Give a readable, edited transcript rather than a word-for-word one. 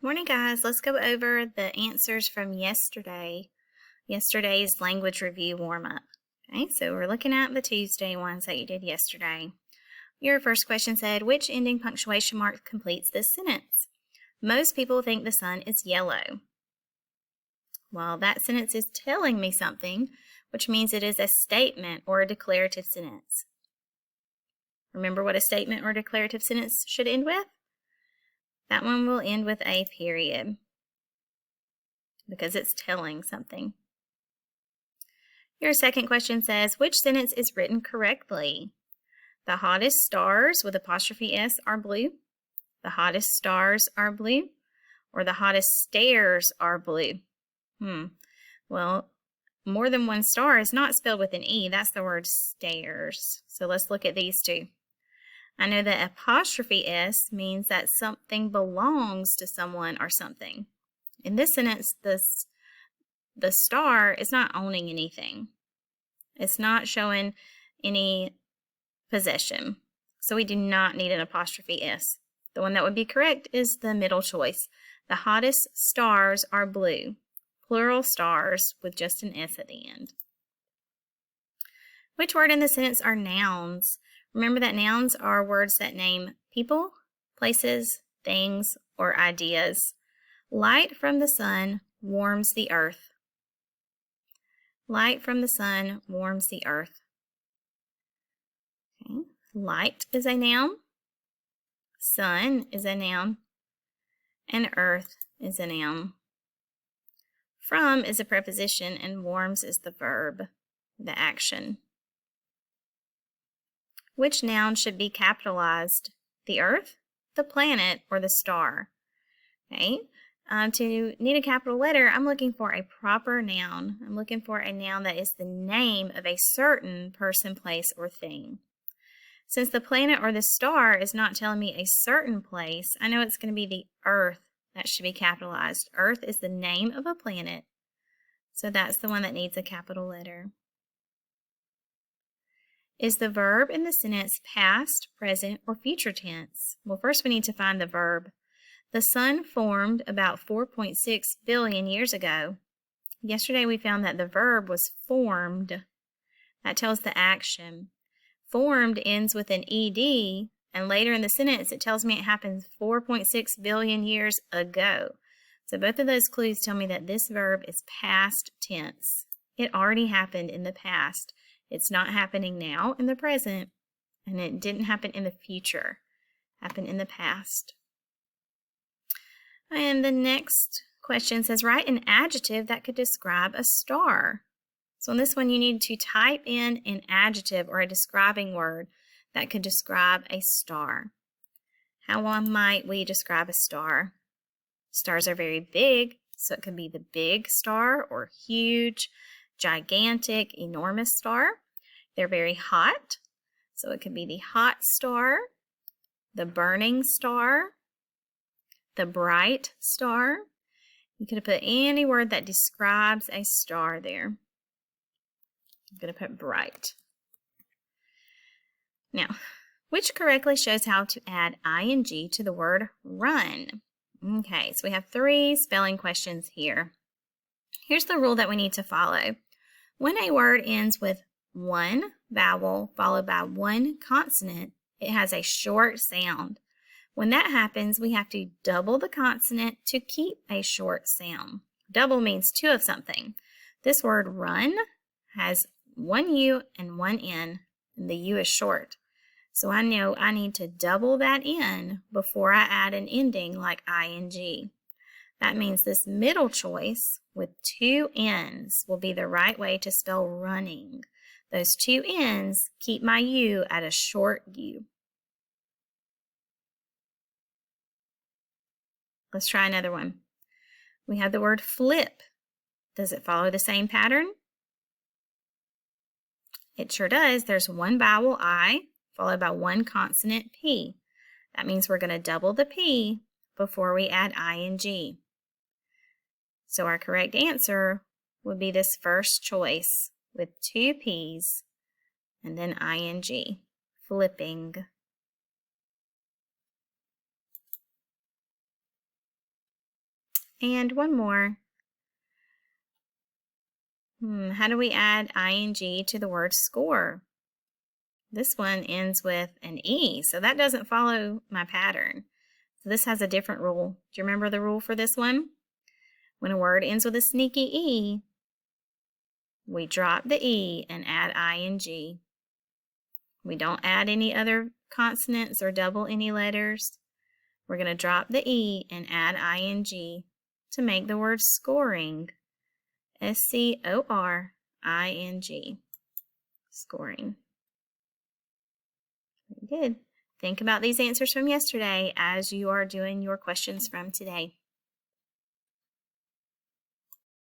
Morning, guys. Let's go over the answers from yesterday's language review warm-up. Okay, so we're looking at the Tuesday ones that you did yesterday. Your first question said, which ending punctuation mark completes this sentence? Most people think the sun is yellow. Well, that sentence is telling me something, which means it is a statement or a declarative sentence. Remember what a statement or declarative sentence should end with? That one will end with a period because it's telling something. Your second question says, which sentence is written correctly? The hottest stars with apostrophe S are blue. The hottest stars are blue. Or the hottest stairs are blue. Well, more than one star is not spelled with an E. That's the word stairs. So let's look at these two. I know that apostrophe S means that something belongs to someone or something. In this sentence, the star is not owning anything. It's not showing any possession. So we do not need an apostrophe S. The one that would be correct is the middle choice. The hottest stars are blue. Plural stars with just an S at the end. Which word in the sentence are nouns? Remember that nouns are words that name people, places, things, or ideas. Light from the sun warms the earth. Light from the sun warms the earth. Okay. Light is a noun. Sun is a noun. And earth is a noun. From is a preposition and warms is the verb, the action. Which noun should be capitalized? The earth, the planet, or the star? Okay. To need a capital letter, I'm looking for a proper noun. I'm looking for a noun that is the name of a certain person, place, or thing. Since the planet or the star is not telling me a certain place, I know it's going to be the earth that should be capitalized. Earth is the name of a planet, so that's the one that needs a capital letter. Is the verb in the sentence past, present, or future tense? Well, first we need to find the verb. The sun formed about 4.6 billion years ago. Yesterday we found that the verb was formed. That tells the action. Formed ends with an ed, and later in the sentence it tells me it happened 4.6 billion years ago. So both of those clues tell me that this verb is past tense. It already happened in the past. It's not happening now in the present, and it didn't happen in the future. It happened in the past. And the next question says, write an adjective that could describe a star. So in this one, you need to type in an adjective or a describing word that could describe a star. How might we describe a star? Stars are very big, so it could be the big star or huge, gigantic, enormous star. They're very hot, so it could be the hot star, the burning star, the bright star. You could have put any word that describes a star there. I'm going to put bright. Now, which correctly shows how to add ing to the word run? Okay, so we have 3 spelling questions here. Here's the rule that we need to follow. When a word ends with one vowel followed by one consonant, it has a short sound. When that happens, we have to double the consonant to keep a short sound. Double means 2 of something. This word run has 1 U and 1 N, and the U is short. So I know I need to double that N before I add an ending like ing. That means this middle choice with 2 N's will be the right way to spell running. Those 2 N's keep my U at a short U. Let's try another one. We have the word flip. Does it follow the same pattern? It sure does. There's 1 vowel I followed by 1 consonant P. That means we're going to double the P before we add ing. So our correct answer would be this first choice with 2 P's and then ing, flipping. And one more. How do we add ing to the word score? This one ends with an E, so that doesn't follow my pattern. So this has a different rule. Do you remember the rule for this one? When a word ends with a sneaky E, we drop the E and add ing. We don't add any other consonants or double any letters. We're going to drop the E and add ing to make the word scoring. S-C-O-R-I-N-G. Scoring. Very good. Think about these answers from yesterday as you are doing your questions from today.